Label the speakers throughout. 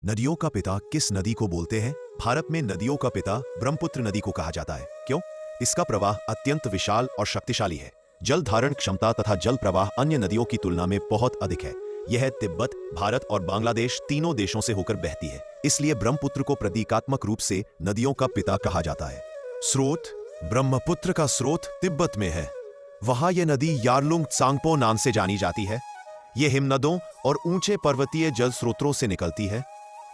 Speaker 1: नदियों का पिता किस नदी को बोलते हैं? भारत में नदियों का पिता ब्रह्मपुत्र नदी को कहा जाता है। क्यों? इसका प्रवाह अत्यंत विशाल और शक्तिशाली है। जल धारण क्षमता तथा जल प्रवाह अन्य नदियों की तुलना में बहुत अधिक है। यह तिब्बत, भारत और बांग्लादेश तीनों देशों से होकर बहती है। इसलिए ब्रह्मपुत्र को प्रतीकात्मक रूप से नदियों का पिता कहा जाता है। स्रोत: ब्रह्मपुत्र का स्रोत तिब्बत में है। वहां यह नदी यारलुंग त्सांगपो नाम से जानी जाती है। यह हिमनदों और ऊंचे पर्वतीय जल स्रोतों से निकलती है।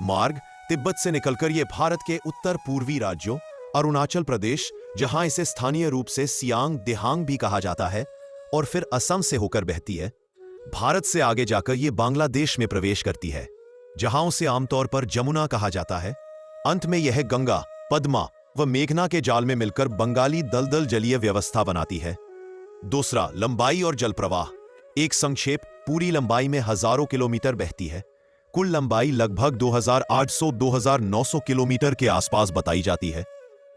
Speaker 1: मार्ग: तिब्बत से निकलकर यह भारत के उत्तर पूर्वी राज्यों अरुणाचल प्रदेश, जहां इसे स्थानीय रूप से सियांग दिहांग भी कहा जाता है, और फिर असम से होकर बहती है। भारत से आगे जाकर यह बांग्लादेश में प्रवेश करती है, जहां उसे आमतौर पर जमुना कहा जाता है। अंत में यह गंगा, पद्मा व मेघना के जाल में मिलकर बंगाली दलदल जलीय व्यवस्था बनाती है। दूसरा, लंबाई और जल प्रवाह। एक संक्षेप: पूरी लंबाई में हजारों किलोमीटर बहती है। कुल लंबाई लगभग 2800-2900 किलोमीटर के आसपास बताई जाती है।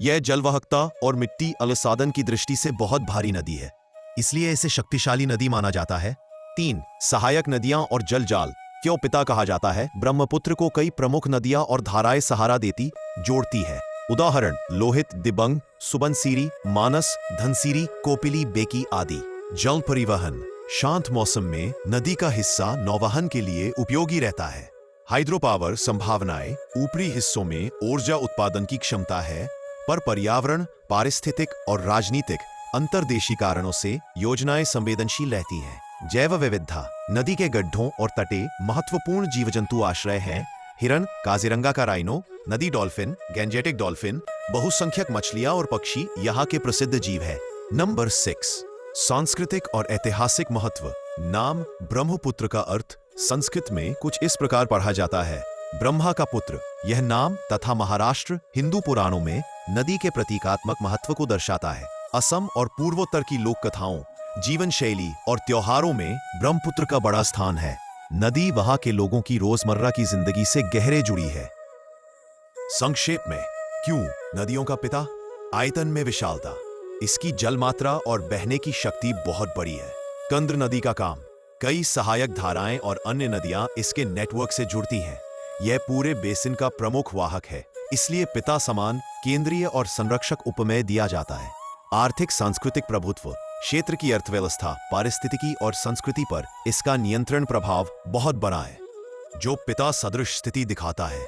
Speaker 1: यह जलवाहकता और मिट्टी अलसादन की दृष्टि से बहुत भारी नदी है, इसलिए इसे शक्तिशाली नदी माना जाता है। 3. सहायक नदियां और जल जाल। क्यों पिता कहा जाता है? ब्रह्मपुत्र को कई प्रमुख नदियां और धाराएं सहारा देती, जोड़ती है। उदाहरण: लोहित, दिबंग, सुबनसिरी, मानस, धनसिरी, कोपिली, बेकी आदि। जल परिवहन: शांत मौसम में नदी का हिस्सा नौवहन के लिए उपयोगी रहता है। हाइड्रो पावर संभावनाएं: ऊपरी हिस्सों में ऊर्जा उत्पादन की क्षमता है, पर पर्यावरण, पारिस्थितिक और राजनीतिक अंतर्देशीय कारणों से योजनाएं संवेदनशील रहती हैं। जैव विविधता: नदी के गड्ढों और तटे महत्वपूर्ण जीव जंतु आश्रय हैं। हिरन, काजीरंगा का राइनो, नदी डॉल्फिन, गैंजेटिक डॉल्फिन, बहुसंख्यक मछलियां और पक्षी यहाँ के प्रसिद्ध जीव है। नंबर 6. सांस्कृतिक और ऐतिहासिक महत्व। नाम ब्रह्मपुत्र का अर्थ संस्कृत में कुछ इस प्रकार पढ़ा जाता है: ब्रह्मा का पुत्र। यह नाम तथा महाराष्ट्र हिंदू पुराणों में नदी के प्रतीकात्मक महत्व को दर्शाता है। असम और पूर्वोत्तर की लोक कथाओं, जीवन शैली और त्योहारों में ब्रह्मपुत्र का बड़ा स्थान है। नदी वहां के लोगों की रोजमर्रा की जिंदगी से गहरे जुड़ी है। संक्षेप में, क्यों नदियों का पिता? आयतन में विशालता, इसकी जल मात्रा और बहने की शक्ति बहुत बड़ी है। कंद्र नदी का काम: कई सहायक धाराएं और अन्य नदियां इसके नेटवर्क से जुड़ती हैं। यह पूरे बेसिन का प्रमुख वाहक है, इसलिए पिता समान, केंद्रीय और संरक्षक उपमेय दिया जाता है। आर्थिक सांस्कृतिक प्रभुत्व: क्षेत्र की अर्थव्यवस्था, पारिस्थितिकी और संस्कृति पर इसका नियंत्रण प्रभाव बहुत बड़ा है, जो पिता सदृश स्थिति दिखाता है।